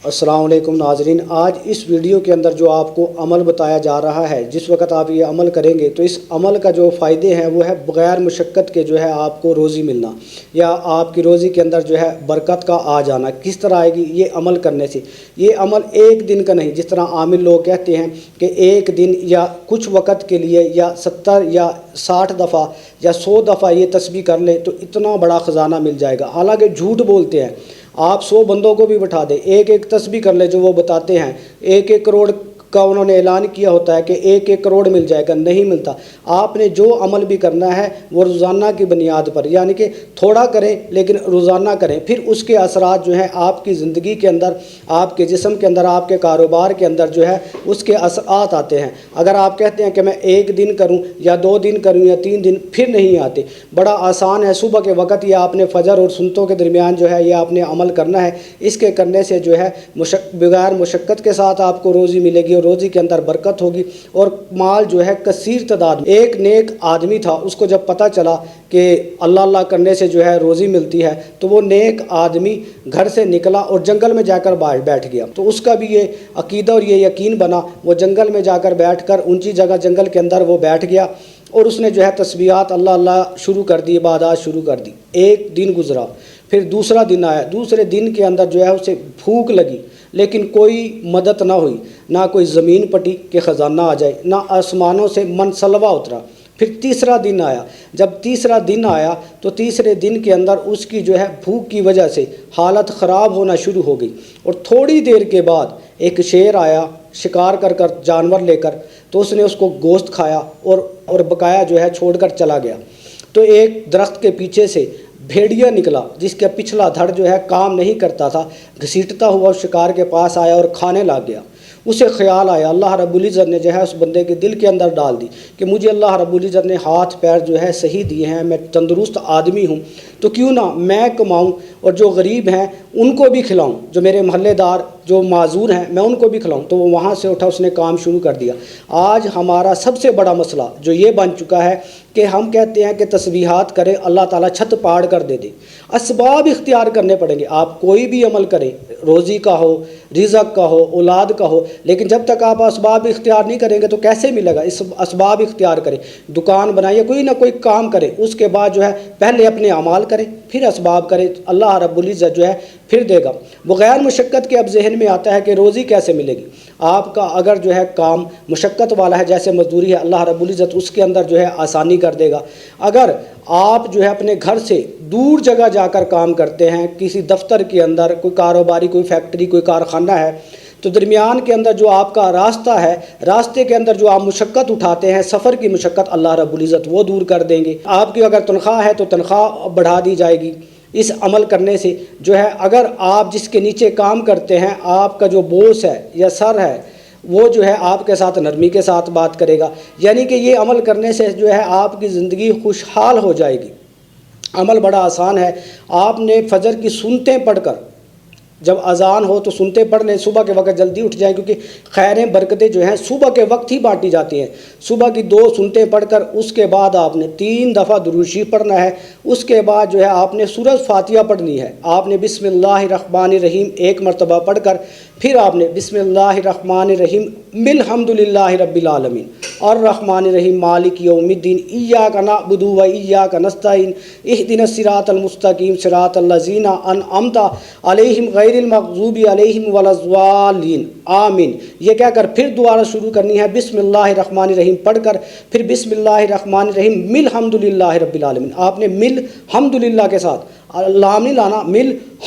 السلام علیکم ناظرین، آج اس ویڈیو کے اندر جو آپ کو عمل بتایا جا رہا ہے، جس وقت آپ یہ عمل کریں گے تو اس عمل کا جو فائدے ہیں وہ ہے بغیر مشقت کے جو ہے آپ کو روزی ملنا، یا آپ کی روزی کے اندر جو ہے برکت کا آ جانا۔ کس طرح آئے گی یہ عمل کرنے سے؟ یہ عمل ایک دن کا نہیں، جس طرح عامل لوگ کہتے ہیں کہ ایک دن یا کچھ وقت کے لیے یا 70 یا 60 دفعہ یا 100 دفعہ یہ تسبیح کر لیں تو اتنا بڑا خزانہ مل جائے گا۔ حالانکہ جھوٹ بولتے ہیں۔ آپ 100 بندوں کو بھی بٹھا دیں، ایک ایک تسبیح کر لیں جو وہ بتاتے ہیں، 1 کروڑ کا انہوں نے اعلان کیا ہوتا ہے کہ 1 کروڑ مل جائے گا، نہیں ملتا۔ آپ نے جو عمل بھی کرنا ہے وہ روزانہ کی بنیاد پر، یعنی کہ تھوڑا کریں لیکن روزانہ کریں، پھر اس کے اثرات جو ہیں آپ کی زندگی کے اندر، آپ کے جسم کے اندر، آپ کے کاروبار کے اندر جو ہے اس کے اثرات آتے ہیں۔ اگر آپ کہتے ہیں کہ میں 1 دن کروں یا 2 دن کروں یا 3 دن، پھر نہیں آتے۔ بڑا آسان ہے، صبح کے وقت یہ آپ نے فجر اور سنتوں کے درمیان جو ہے یہ آپ نے عمل کرنا ہے۔ اس کے کرنے سے جو ہے بغیر مشقت کے ساتھ آپ کو روزی ملے گی اور روزی کے اندر برکت ہوگی، اور مال جو ہے کثیر تعداد میں۔ ایک نیک آدمی تھا، اس کو جب پتہ چلا کہ اللہ اللہ کرنے سے جو ہے روزی ملتی ہے تو وہ نیک آدمی گھر سے نکلا اور جنگل میں جا کر بیٹھ گیا۔ تو اس کا بھی یہ عقیدہ اور یہ یقین بنا، وہ جنگل میں جا کر بیٹھ کر اونچی جگہ جنگل کے اندر وہ بیٹھ گیا اور اس نے جو ہے تسبیحات اللہ اللہ شروع کر دی، عبادات شروع کر دی۔ ایک دن گزرا، پھر دوسرا دن آیا، دوسرے دن کے اندر جو ہے اسے بھوک لگی، لیکن کوئی مدد نہ ہوئی، نہ کوئی زمین پٹی کہ خزانہ آ جائے، نہ آسمانوں سے منسلوہ اترا۔ پھر تیسرا دن آیا، جب تیسرا دن آیا تو تیسرے دن کے اندر اس کی جو ہے بھوک کی وجہ سے حالت خراب ہونا شروع ہو گئی، اور تھوڑی دیر کے بعد ایک شیر آیا شکار کر جانور لے کر، تو اس نے اس کو گوشت کھایا اور بقایا جو ہے چھوڑ کر چلا گیا۔ تو ایک درخت کے پیچھے سے بھیڑیا نکلا جس کا پچھلا دھڑ جو ہے کام نہیں کرتا تھا، گھسیٹتا ہوا اس شکار کے پاس آیا اور کھانے لگ گیا۔ اسے خیال آیا، اللہ رب العزت نے جو ہے اس بندے کے دل کے اندر ڈال دی کہ مجھے اللہ رب العزت نے ہاتھ پیر جو ہے صحیح دیے ہیں، میں تندرست آدمی ہوں، تو کیوں نہ میں کماؤں اور جو غریب ہیں ان کو بھی کھلاؤں، جو میرے محلے دار جو معذور ہیں میں ان کو بھی کھلاؤں۔ تو وہ وہاں سے اٹھا، اس نے کام شروع کر دیا۔ آج ہمارا سب سے بڑا مسئلہ جو یہ بن چکا ہے کہ ہم کہتے ہیں کہ تسبیحات کریں، اللہ تعالیٰ چھت پاڑ کر دے دے۔ اسباب اختیار کرنے پڑیں گے۔ آپ کوئی بھی عمل کریں، روزی کا ہو، رزق کا ہو، اولاد کا ہو، لیکن جب تک آپ اسباب اختیار نہیں کریں گے تو کیسے ملے گا؟ اس اسباب اختیار کریں، دکان بنائیے، کوئی نہ کوئی کام کریں، اس کے بعد جو ہے پہلے اپنے اعمال کریں پھر اسباب کریں، اللہ رب العزت جو ہے پھر دے گا۔ بغیر مشقت کے اب ذہن میں آتا ہے کہ روزی کیسے ملے گی؟ آپ کا اگر جو ہے کام مشقت والا ہے، جیسے مزدوری ہے، اللہ رب العزت اس کے اندر جو ہے آسانی کر دے گا۔ اگر آپ جو ہے اپنے گھر سے دور جگہ جا کر کام کرتے ہیں، کسی دفتر کے اندر، کوئی کاروباری، کوئی فیکٹری، کوئی کارخانہ ہے، تو درمیان کے اندر جو آپ کا راستہ ہے، راستے کے اندر جو آپ مشقت اٹھاتے ہیں، سفر کی مشقت، اللہ رب العزت وہ دور کر دیں گے۔ آپ کی اگر تنخواہ ہے تو تنخواہ بڑھا دی جائے گی اس عمل کرنے سے جو ہے۔ اگر آپ جس کے نیچے کام کرتے ہیں، آپ کا جو بوس ہے یا سر ہے، وہ جو ہے آپ کے ساتھ نرمی کے ساتھ بات کرے گا، یعنی کہ یہ عمل کرنے سے جو ہے آپ کی زندگی خوشحال ہو جائے گی۔ عمل بڑا آسان ہے۔ آپ نے فجر کی سنتیں پڑھ کر، جب اذان ہو تو سنتے پڑھ لیں، صبح کے وقت جلدی اٹھ جائیں، کیونکہ خیریں برکتیں جو ہیں صبح کے وقت ہی بانٹی جاتی ہیں۔ صبح کی 2 سنتیں پڑھ کر اس کے بعد آپ نے 3 دفعہ درود شریف پڑھنا ہے۔ اس کے بعد جو ہے آپ نے سورۃ فاتحہ پڑھنی ہے۔ آپ نے بسم اللہ الرحمن الرحیم 1 مرتبہ پڑھ کر پھر آپ نے بسم اللہ الرحمن الرحیم الحمدللہ رب العالمین الرحمن الرحیم مالک یوم الدین ایاک نعبد و ایاک نستعین اہدنا الصراط المستقیم صراط الذین انعمت علیہم غیر المغضوب علیہم ولا الضالین آمین، یہ کہہ کر پھر دوبارہ شروع کرنی ہے بسم اللہ الرحمن الرحیم پڑھ کر پھر بسم اللہ الرحمن الرحیم الحمدللہ رب العالمین۔ آپ نے الحمدللہ کے ساتھ لام نہیں لانا،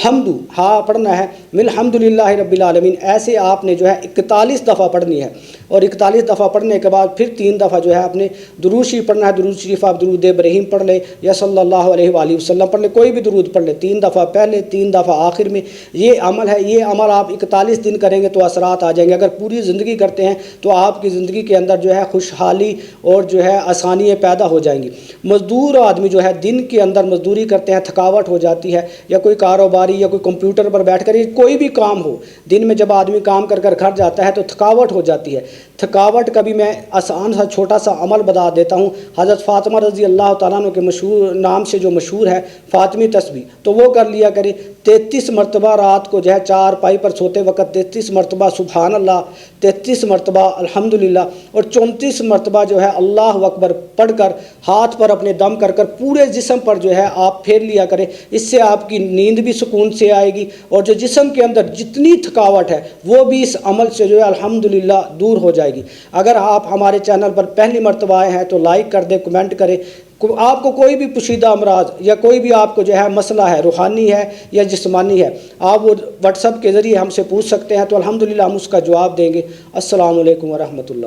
حمد ہاں پڑھنا ہے، الحمدللہ رب العالمین۔ ایسے آپ نے جو ہے 41 دفعہ پڑھنی ہے، اور 41 دفعہ پڑھنے کے بعد پھر 3 دفعہ جو ہے آپ نے درود شریف پڑھنا ہے۔ درود شریف آپ درود ابراہیم پڑھ لیں یا صلی اللہ علیہ وآلہ وسلم پڑھ لیں، کوئی بھی درود پڑھ لیں، 3 دفعہ پہلے 3 دفعہ آخر میں۔ یہ عمل ہے، یہ عمل آپ 41 دن کریں گے تو اثرات آ جائیں گے۔ اگر پوری زندگی کرتے ہیں تو آپ کی زندگی کے اندر جو ہے خوشحالی اور جو ہے آسانیاں پیدا ہو جائیں گی۔ مزدور آدمی جو ہے دن کے اندر مزدوری کرتے ہیں، تھکاوٹ ہو ہو جاتی ہے، یا کوئی کاروباری یا کوئی کمپیوٹر پر بیٹھ کر کوئی بھی کام ہو، دن میں جب آدمی کام کر کر گھر جاتا ہے تو تھکاوٹ ہو جاتی ہے۔ تھکاوٹ کا بھی میں آسان سا چھوٹا سا عمل بتا دیتا ہوں۔ حضرت فاطمہ رضی اللہ تعالیٰ عنہ کے مشہور نام سے جو مشہور ہے فاطمی تسبیح، تو وہ کر لیا کرے 33 مرتبہ رات کو جو ہے چار پائی پر سوتے وقت 33 مرتبہ سبحان اللہ، 33 مرتبہ الحمدللہ، اور 34 مرتبہ جو ہے اللہ اکبر پڑھ کر ہاتھ پر اپنے دم کر کر پورے جسم پر جو ہے آپ پھیر لیا کریں۔ اس سے آپ کی نیند بھی سکون سے آئے گی، اور جو جسم کے اندر جتنی تھکاوٹ ہے وہ بھی اس عمل سے جو ہے الحمدللہ دور ہو جائے گی۔ اگر آپ ہمارے چینل پر پہلی مرتبہ آئے ہیں تو لائک کر دیں، کمنٹ کریں۔ آپ کو کوئی بھی پوشیدہ امراض یا کوئی بھی آپ کو جو ہے مسئلہ ہے، روحانی ہے یا جسمانی ہے، آپ وہ واٹس ایپ کے ذریعے ہم سے پوچھ سکتے ہیں، تو الحمدللہ ہم اس کا جواب دیں گے۔ السلام علیکم ورحمۃ اللہ۔